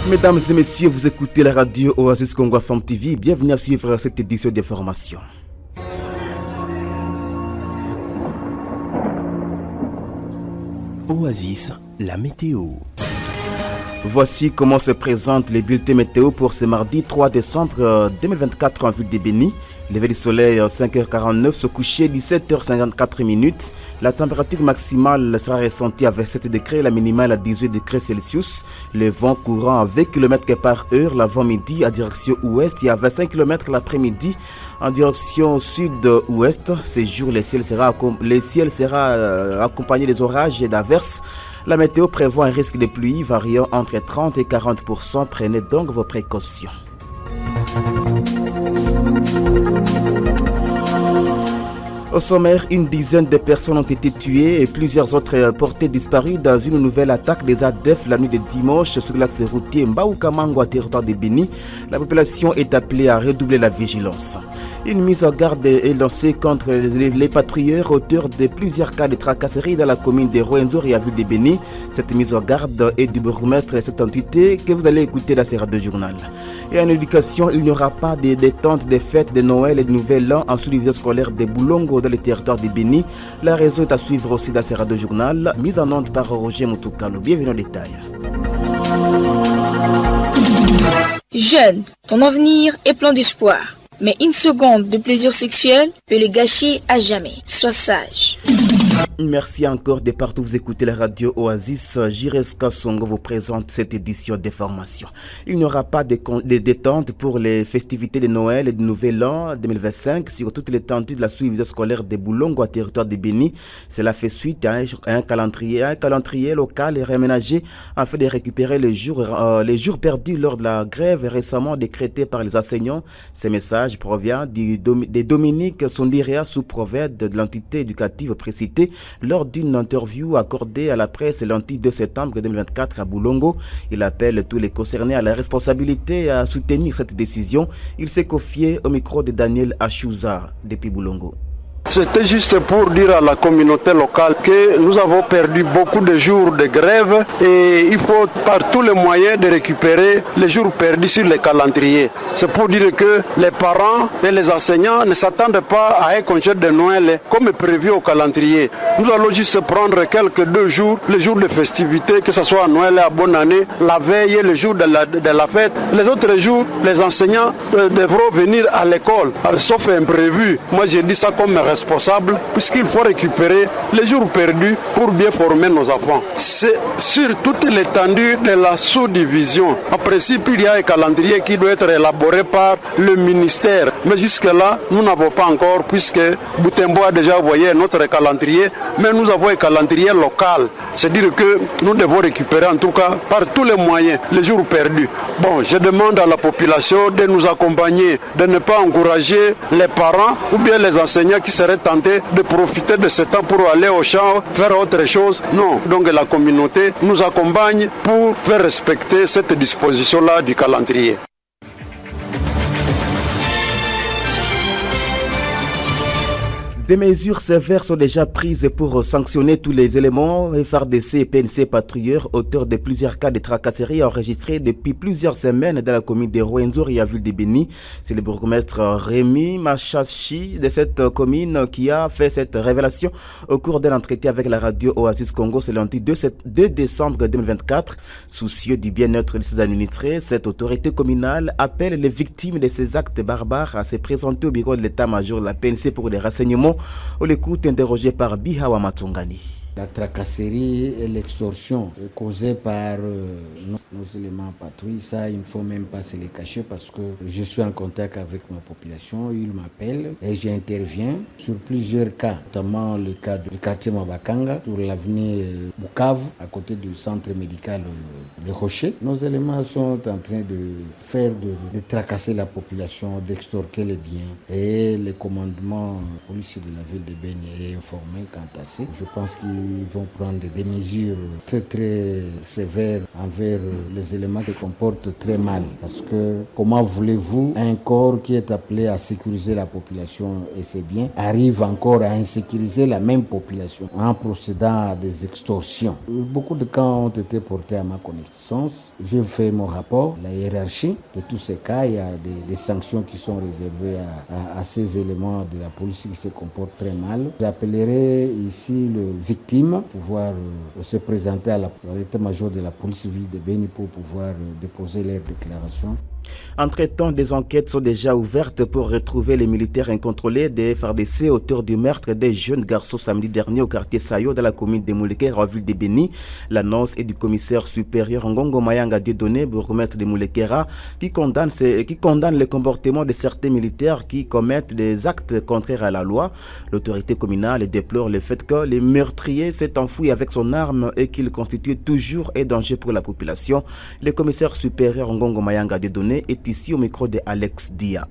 Mesdames et messieurs, vous écoutez la radio Oasis Congo FM TV. Bienvenue à suivre cette édition d'information. Oasis, la météo. Voici comment se présentent les bulletins météo pour ce mardi 3 décembre 2024 en ville de Béni. Levé du soleil 5h49, se coucher 17h54. La température maximale sera ressentie à 27 degrés, la minimale à 18 degrés Celsius. Le vent courant à 20 km par heure l'avant-midi à direction ouest et à 25 km l'après-midi en direction sud-ouest. Ces jours, le ciel sera accompagné des orages et d'averses. La météo prévoit un risque de pluie variant entre 30 et 40%. Prenez donc vos précautions. Au sommaire, une dizaine de personnes ont été tuées et plusieurs autres portées disparues dans une nouvelle attaque des ADF la nuit de dimanche sur l'axe routier Mbao-Kamango à territoire de Béni. La population est appelée à redoubler la vigilance. Une mise en garde est lancée contre les patrouilleurs auteurs de plusieurs cas de tracasserie dans la commune de Rwenzori et à ville de Béni. Cette mise en garde est du bourgmestre de cette entité que vous allez écouter dans ces radios journal. Et en éducation, il n'y aura pas de détente des fêtes de Noël et de Nouvel An en sous-division scolaire de Boulongo dans le territoire de Béni. La raison est à suivre aussi dans ces radios journal, mise en onde par Roger Moutoukalo. Bienvenue en détail. Jeune, ton avenir est plein d'espoir. Mais une seconde de plaisir sexuel peut le gâcher à jamais. Sois sage. Merci encore de partout vous écoutez la radio Oasis. Jireska Songo vous présente cette édition d'information. Il n'y aura pas de détente pour les festivités de Noël et de Nouvel An 2025 sur toute l'étendue de la sous-division scolaire de Boulongo à territoire de Béni. Cela fait suite à un calendrier local et réaménagé afin de récupérer les jours perdus lors de la grève récemment décrétée par les enseignants. Ces messages proviennent de Dominique Sondiria, sous-prophète de l'entité éducative précitée, lors d'une interview accordée à la presse le 2 septembre 2024 à Boulongo. Il appelle tous les concernés à la responsabilité et à soutenir cette décision. Il s'est confié au micro de Daniel Achouza depuis Boulongo. C'était juste pour dire à la communauté locale que nous avons perdu beaucoup de jours de grève et il faut par tous les moyens de récupérer les jours perdus sur les calendriers. C'est pour dire que les parents et les enseignants ne s'attendent pas à un congé de Noël comme prévu au calendrier. Nous allons juste prendre quelques 2 jours, les jours de festivité, que ce soit à Noël et à bonne année, la veille et le jour de la fête. Les autres jours, les enseignants devront venir à l'école, sauf imprévu. Moi j'ai dit ça comme responsable, puisqu'il faut récupérer les jours perdus pour bien former nos enfants. C'est sur toute l'étendue de la sous-division. En principe, il y a un calendrier qui doit être élaboré par le ministère. Mais jusque-là, nous n'avons pas encore, puisque Boutembo a déjà envoyé notre calendrier, mais nous avons un calendrier local. C'est-à-dire que nous devons récupérer, en tout cas, par tous les moyens, les jours perdus. Bon, je demande à la population de nous accompagner, de ne pas encourager les parents ou bien les enseignants qui seraient tentés de profiter de ce temps pour aller au champ, faire autre chose. Non, donc la communauté nous accompagne pour faire respecter cette disposition-là du calendrier. Des mesures sévères sont déjà prises pour sanctionner tous les éléments FARDC et PNC patrouilleurs auteurs de plusieurs cas de tracasserie enregistrés depuis plusieurs semaines dans la commune de Rwenzori et à ville de Béni. C'est le bourgmestre Rémi Machachi de cette commune qui a fait cette révélation au cours d'un entretien avec la radio Oasis Congo ce lundi 2 décembre 2024. Soucieux du bien-être de ses administrés, cette autorité communale appelle les victimes de ces actes barbares à se présenter au bureau de l'état-major de la PNC pour des renseignements. On l'écoute interrogé par Bihawa Matungani. La tracasserie et l'extorsion causée par nos éléments patrouille, ça il ne faut même pas se les cacher parce que je suis en contact avec ma population, ils m'appellent et j'interviens sur plusieurs cas, notamment le cas du quartier Mabakanga, sur l'avenue Bukavu, à côté du centre médical Le Rocher. Nos éléments sont en train de tracasser la population, d'extorquer les biens et le commandement policier de la ville de Béni est informé quant à ça. Je pense qu'il ils vont prendre des mesures très très sévères envers les éléments qui comportent très mal. Parce que comment voulez-vous un corps qui est appelé à sécuriser la population et ses biens arrive encore à insécuriser la même population en procédant à des extorsions. Beaucoup de cas ont été portés à ma connaissance. J'ai fait mon rapport, la hiérarchie de tous ces cas. Il y a des sanctions qui sont réservées à ces éléments de la police qui se comportent très mal. J'appellerai ici le victime pour pouvoir se présenter à l'état-major de la police civile de Beni pour pouvoir déposer leurs déclarations. Entre-temps, des enquêtes sont déjà ouvertes pour retrouver les militaires incontrôlés des FARDC autour du meurtre des jeunes garçons samedi dernier au quartier Sayo dans la commune de Moulekera en ville de Beni. L'annonce est du commissaire supérieur Ngongo Mayanga Dieudonné, bourgmestre de Moulekera, qui condamne le comportement de certains militaires qui commettent des actes contraires à la loi. L'autorité communale déplore le fait que le meurtrier s'est enfoui avec son arme et qu'il constitue toujours un danger pour la population. Le commissaire supérieur Ngongo Mayanga Dieudonné est ici au micro de Alex Dia.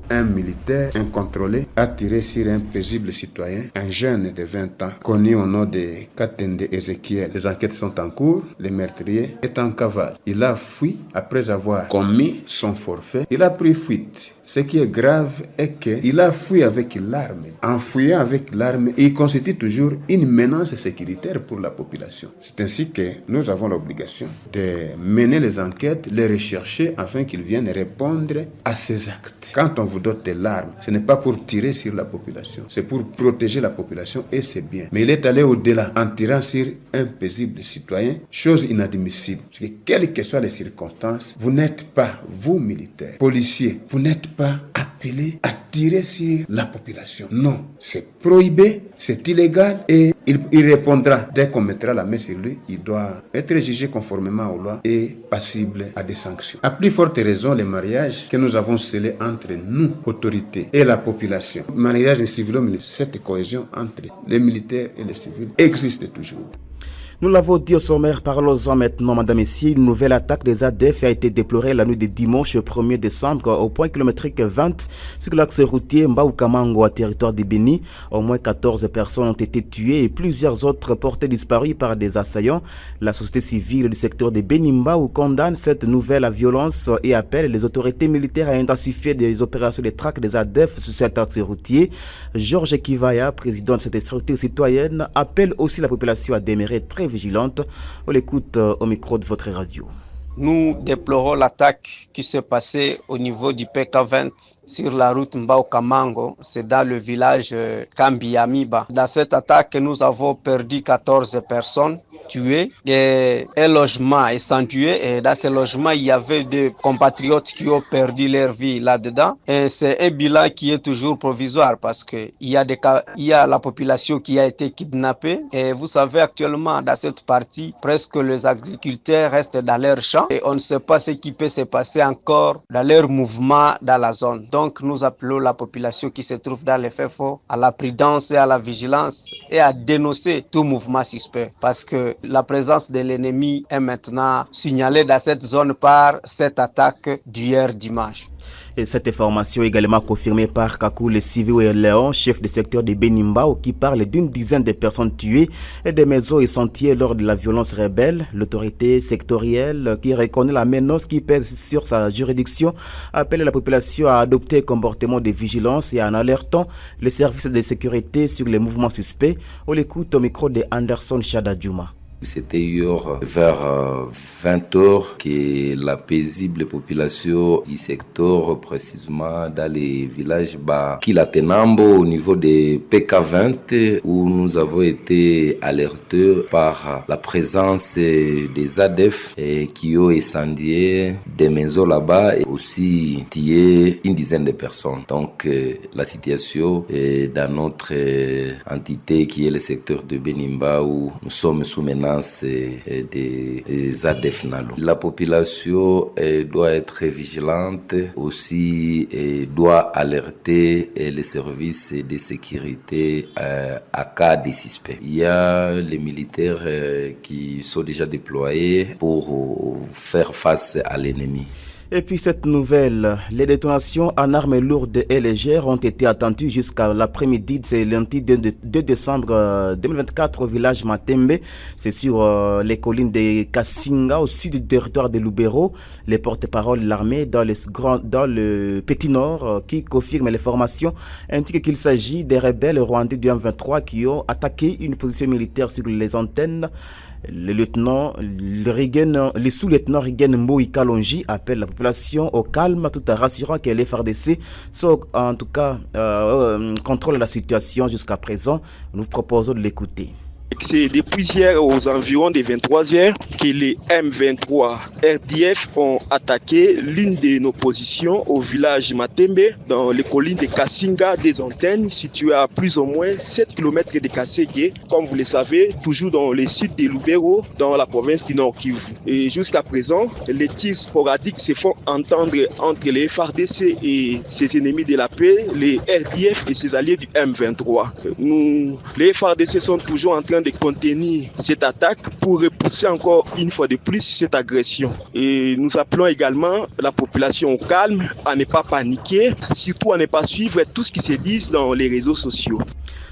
Un militaire incontrôlé a tiré sur un paisible citoyen, un jeune de 20 ans, connu au nom de Katende Ezekiel. Les enquêtes sont en cours, le meurtrier est en cavale. Il a fui après avoir commis son forfait. Il a pris fuite. Ce qui est grave est qu'il a fui avec l'arme. En fuyant avec l'arme, il constitue toujours une menace sécuritaire pour la population. C'est ainsi que nous avons l'obligation de mener les enquêtes, les rechercher afin qu'ils viennent répondre à ces actes. Quand on vous dote de l'arme, ce n'est pas pour tirer sur la population, c'est pour protéger la population et c'est bien. Mais il est allé au-delà en tirant sur un paisible citoyen, chose inadmissible. Parce que quelles que soient les circonstances, vous n'êtes pas, vous militaires, policiers, vous n'êtes pas appelé à tirer sur la population. Non, c'est prohibé, c'est illégal et il répondra. Dès qu'on mettra la main sur lui, il doit être jugé conformément aux lois et passible à des sanctions. À plus forte raison, les mariages que nous avons scellés entre nous, autorités, et la population, mariage civilo-militaire, cette cohésion entre les militaires et les civils existe toujours. Nous l'avons dit au sommaire, parlons-en maintenant, madame et messieurs. Une nouvelle attaque des ADF a été déplorée la nuit de dimanche 1er décembre au point kilométrique 20 sur l'axe routier Mbao-Kamango à territoire de Beni. Au moins 14 personnes ont été tuées et plusieurs autres portées disparues par des assaillants. La société civile du secteur de Beni-Mbao condamne cette nouvelle violence et appelle les autorités militaires à intensifier des opérations de traque des ADF sur cet axe routier. Georges Kivaya, président de cette structure citoyenne, appelle aussi la population à demeurer très vigilante. On l'écoute au micro de votre radio. Nous déplorons l'attaque qui s'est passée au niveau du PK20 sur la route Mbao-Kamango, c'est dans le village Kambiamiba. Dans cette attaque, nous avons perdu 14 personnes tuées et un logement incendié. Et dans ce logement, il y avait des compatriotes qui ont perdu leur vie là-dedans. Et c'est un bilan qui est toujours provisoire parce qu'il y a des cas, il y a la population qui a été kidnappée. Et vous savez, actuellement, dans cette partie, presque les agriculteurs restent dans leurs champs et on ne sait pas ce qui peut se passer encore dans leur mouvement dans la zone. Donc nous appelons la population qui se trouve dans les FEFO à la prudence et à la vigilance et à dénoncer tout mouvement suspect parce que la présence de l'ennemi est maintenant signalée dans cette zone par cette attaque d'hier dimanche. Et cette information est également confirmée par Kakoule Siviwe Léon, chef du secteur de Beni-Mbao, qui parle d'une dizaine de personnes tuées et des maisons et sentiers lors de la violence rebelle. L'autorité sectorielle qui reconnaît la menace qui pèse sur sa juridiction appelle la population à adopter un comportement de vigilance et en alertant les services de sécurité sur les mouvements suspects. On l'écoute au micro de Anderson Chadadjouma. C'était hier vers 20h que la paisible population du secteur, précisément dans les villages Kilatenambo au niveau des PK20, où nous avons été alertés par la présence des ADF qui ont incendié des maisons là-bas et aussi tué une dizaine de personnes. Donc la situation dans notre entité qui est le secteur de Beni-Mbao où nous sommes sous menace des ADF Nalo. La population doit être vigilante, aussi doit alerter les services de sécurité à cas de suspects. Il y a les militaires qui sont déjà déployés pour faire face à l'ennemi. Et puis cette nouvelle, les détonations en armes lourdes et légères ont été attendues jusqu'à l'après-midi de lundi 2 décembre 2024 au village Matembe. C'est sur les collines de Kassinga au sud du territoire de Lubero. Les porte-paroles de l'armée dans le Petit Nord qui confirment les formations indiquent qu'il s'agit des rebelles rwandais du M23 qui ont attaqué une position militaire sur les antennes. Le sous-lieutenant Rigen Mboui Kalonji appelle la population au calme tout en rassurant que les FARDC sont en tout cas contrôlent la situation jusqu'à présent. Nous vous proposons de l'écouter. C'est depuis hier aux environs des 23h que les M23 RDF ont attaqué l'une de nos positions au village Matembe dans les collines de Kassinga des antennes situées à plus ou moins 7 km de Kasségué, comme vous le savez, toujours dans le sud de Lubero, dans la province du Nord Kivu. Et jusqu'à présent, les tirs sporadiques se font entendre entre les FARDC et ses ennemis de la paix, les RDF et ses alliés du M23. Les FARDC sont toujours en train de contenir cette attaque pour repousser encore une fois de plus cette agression. Et nous appelons également la population au calme, à ne pas paniquer, surtout à ne pas suivre tout ce qui se dit dans les réseaux sociaux.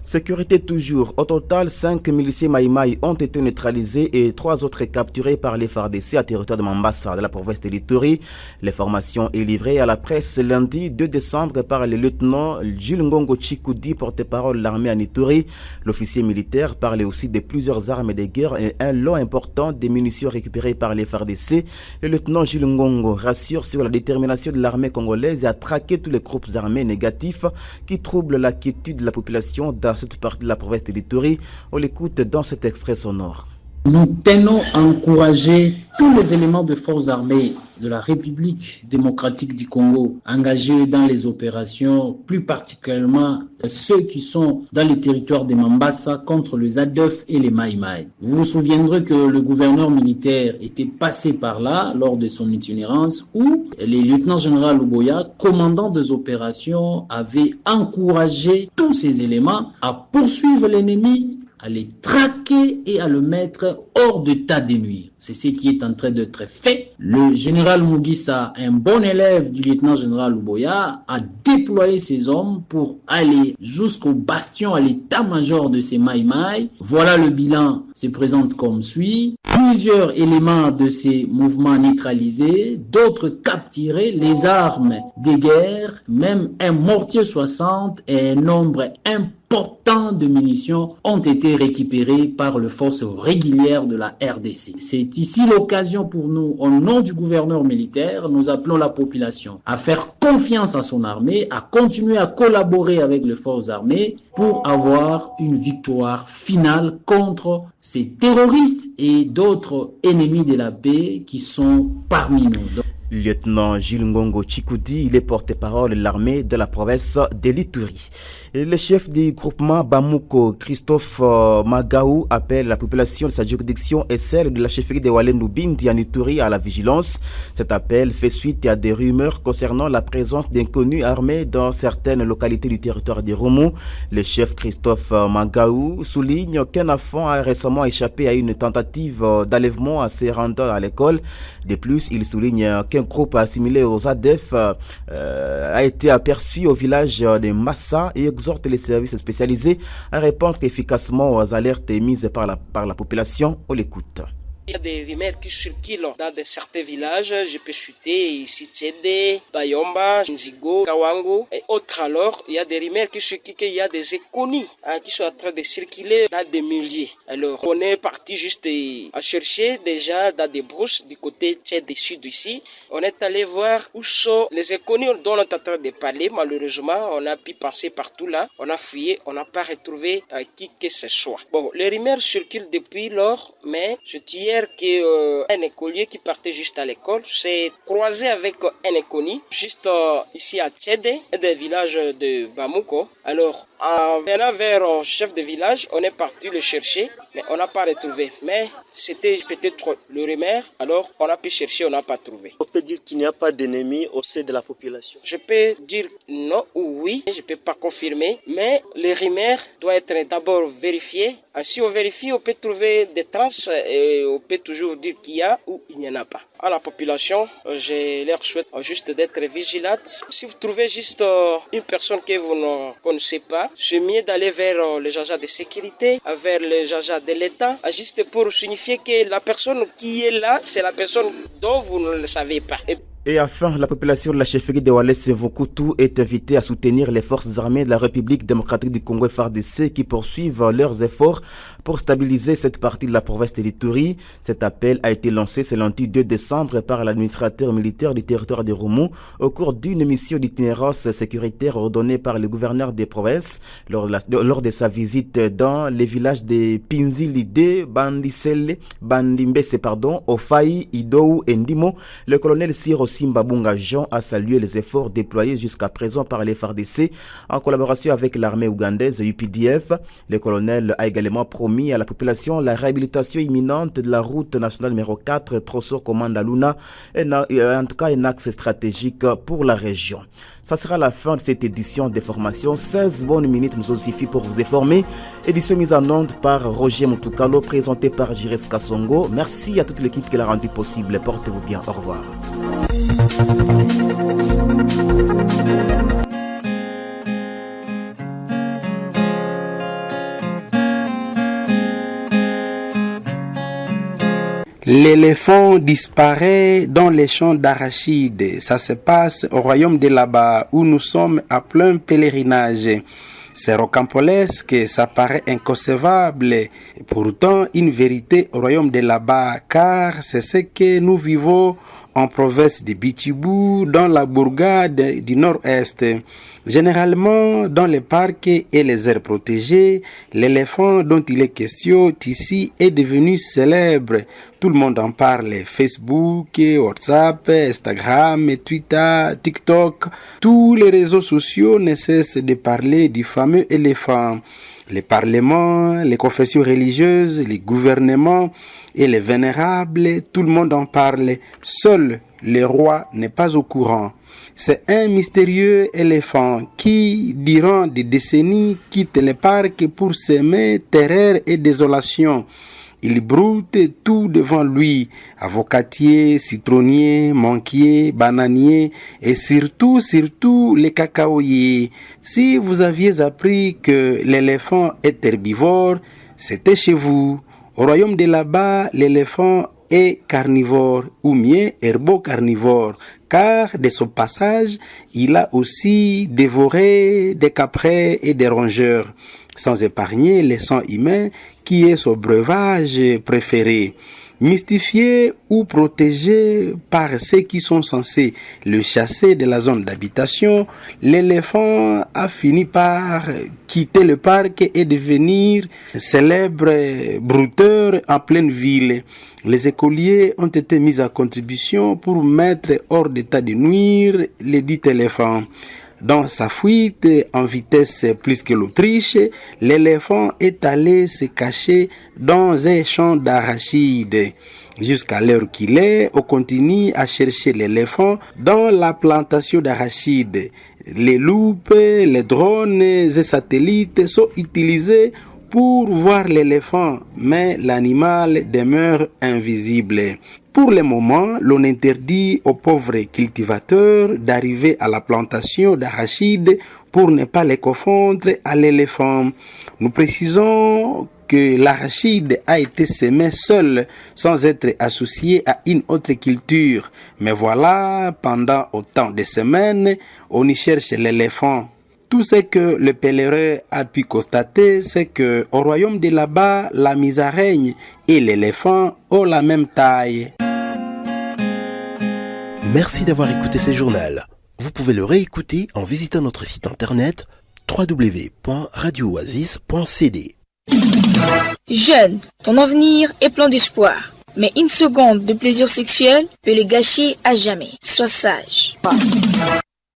Sécurité toujours. Au total, 5 miliciens Maïmaï ont été neutralisés et 3 autres capturés par les FARDC à territoire de Mambasa, de la province de l'Ituri. L'information est livrée à la presse lundi 2 décembre par le lieutenant Jules Ngongo Chikoudi, porte-parole de l'armée en Ituri. L'officier militaire parlait aussi de plusieurs armes de guerre et un lot important de munitions récupérées par les FARDC. Le lieutenant Jules Ngongo rassure sur la détermination de l'armée congolaise à traquer tous les groupes armés négatifs qui troublent la quiétude de la population dans cette partie de la province de l'Ituri. On l'écoute dans cet extrait sonore. Nous tenons à encourager tous les éléments de forces armées de la République démocratique du Congo engagés dans les opérations, plus particulièrement ceux qui sont dans les territoires de Mambasa contre les ADF et les Maïmaï. Vous vous souviendrez que le gouverneur militaire était passé par là lors de son itinérance où le lieutenant-général Luboya, commandant des opérations, avait encouragé tous ces éléments à poursuivre l'ennemi, à les traquer et à le mettre hors d'état de nuire. C'est ce qui est en train d'être fait. Le général Mugisa, un bon élève du lieutenant-général Luboya, a déployé ses hommes pour aller jusqu'au bastion, à l'état-major de ces Maïmaï. Voilà le bilan se présente comme suit. Plusieurs éléments de ces mouvements neutralisés, d'autres capturés, les armes de guerre, même un mortier 60 et un nombre important de munitions ont été récupérés par les forces régulières de la RDC. C'est ici l'occasion pour nous, au nom du gouverneur militaire, nous appelons la population à faire confiance à son armée, à continuer à collaborer avec les forces armées pour avoir une victoire finale contre ces terroristes et d'autres ennemis de la paix qui sont parmi nous. Lieutenant Jules Ngongo Chikoudi, il est porte-parole de l'armée de la province de l'Ituri. Le chef du groupement Bamouko, Christophe Magaou, appelle la population de sa juridiction et celle de la chefferie de Walendu Bindi en Ituri à la vigilance. Cet appel fait suite à des rumeurs concernant la présence d'inconnus armés dans certaines localités du territoire des Romou. Le chef Christophe Magaou souligne qu'un enfant a récemment échappé à une tentative d'enlèvement à se rendant à l'école. De plus, il souligne qu'un groupe assimilé aux ADF a été aperçu au village de Massa et exhorte les services spécialisés à répondre efficacement aux alertes émises par la population. On l'écoute. Il y a des rumeurs qui circulent dans certains villages. Je peux citer ici Tchede, Bayomba, Nzigo, Kawango et autres. Alors, il y a des rumeurs qui circulent qu'il y a des économies qui sont en train de circuler dans des milliers. Alors, on est parti juste à chercher déjà dans des brousses du côté Tchede sud ici. On est allé voir où sont les économies dont on est en train de parler. Malheureusement, on a pu passer partout là. On a fouillé, on n'a pas retrouvé qui que ce soit. Bon, les rumeurs circulent depuis lors, mais je tiens qu'un écolier qui partait juste à l'école s'est croisé avec un éconi juste ici à Tchede, des villages de Bamouko. Alors, en venant vers le chef de village, on est parti le chercher, mais on n'a pas retrouvé. Mais c'était peut-être le rumeur, alors on a pu chercher, on n'a pas trouvé. On peut dire qu'il n'y a pas d'ennemis au sein de la population. Je peux dire non ou oui, je ne peux pas confirmer, mais les rumeurs doivent être d'abord vérifiées. Si on vérifie, on peut trouver des traces et on peut toujours dire qu'il y a ou il n'y en a pas. À la population, je leur souhaite juste d'être vigilante. Si vous trouvez juste une personne que vous ne connaissez pas, c'est mieux d'aller vers les agents de sécurité, vers les agents de l'État, juste pour signifier que la personne qui est là, c'est la personne dont vous ne le savez pas. Et enfin, la population de la chefferie de Walese-Vokutu est invitée à soutenir les forces armées de la République démocratique du Congo FARDC qui poursuivent leurs efforts pour stabiliser cette partie de la province de l'Ituri. Cet appel a été lancé ce lundi 2 décembre par l'administrateur militaire du territoire de Roumu au cours d'une mission d'itinérance sécuritaire ordonnée par le gouverneur des provinces lors de sa visite dans les villages de Pinzilide, Bandisele, Bandimbese, Ofai, Idou et Ndimo. Le colonel Siro Simbabunga Jean a salué les efforts déployés jusqu'à présent par les FARDC en collaboration avec l'armée ougandaise UPDF. Le colonel a également promis à la population la réhabilitation imminente de la route nationale numéro 4 Trosso-Komanda-Luna, en tout cas un axe stratégique pour la région. Ça sera la fin de cette édition des formations. 16 bonnes minutes nous ont suffi pour vous informer. Édition mise en onde par Roger Moutoukalo, présentée par Jires Kassongo. Merci à toute l'équipe qui l'a rendu possible. Portez-vous bien. Au revoir. L'éléphant disparaît dans les champs d'arachides. Ça se passe au royaume de là-bas où nous sommes à plein pèlerinage. C'est rocambolesque, ça paraît inconcevable. Pourtant, une vérité au royaume de là-bas, car c'est ce que nous vivons en province de Bichibou, dans la bourgade du nord-est. Généralement, dans les parcs et les aires protégées, l'éléphant dont il est question ici est devenu célèbre. Tout le monde en parle. Facebook, WhatsApp, Instagram, Twitter, TikTok. Tous les réseaux sociaux ne cessent de parler du fameux éléphant. Les parlements, les confessions religieuses, les gouvernements et les vénérables, tout le monde en parle. Seul le roi n'est pas au courant. C'est un mystérieux éléphant qui, durant des décennies, quitte les parcs pour semer terreur et désolation. Il broute tout devant lui, avocatiers, citronniers, manguiers, bananiers et surtout les cacaoyers. Si vous aviez appris que l'éléphant est herbivore, c'était chez vous. Au royaume de là-bas, l'éléphant est carnivore ou bien herbo-carnivore, car de son passage, il a aussi dévoré des caprins et des rongeurs, sans épargner les sangs humains qui est son breuvage préféré. Mystifié ou protégé par ceux qui sont censés le chasser de la zone d'habitation, l'éléphant a fini par quitter le parc et devenir célèbre brouteur en pleine ville. Les écoliers ont été mis à contribution pour mettre hors d'état de nuire les dits éléphants. Dans sa fuite en vitesse plus que l'Autriche, l'éléphant est allé se cacher dans un champ d'arachides. Jusqu'à l'heure qu'il est, on continue à chercher l'éléphant dans la plantation d'arachides. Les loupes, les drones et satellites sont utilisés pour voir l'éléphant, mais l'animal demeure invisible. Pour le moment, l'on interdit aux pauvres cultivateurs d'arriver à la plantation d'arachides pour ne pas les confondre à l'éléphant. Nous précisons que l'arachide a été semé seul, sans être associé à une autre culture. Mais voilà, pendant autant de semaines, on y cherche l'éléphant. Tout ce que le pèlerin a pu constater, c'est que au royaume de là-bas, la musaraigne et l'éléphant ont la même taille. Merci d'avoir écouté ce journal. Vous pouvez le réécouter en visitant notre site internet www.radiooasis.cd. Jeune, ton avenir est plein d'espoir. Mais une seconde de plaisir sexuel peut le gâcher à jamais. Sois sage.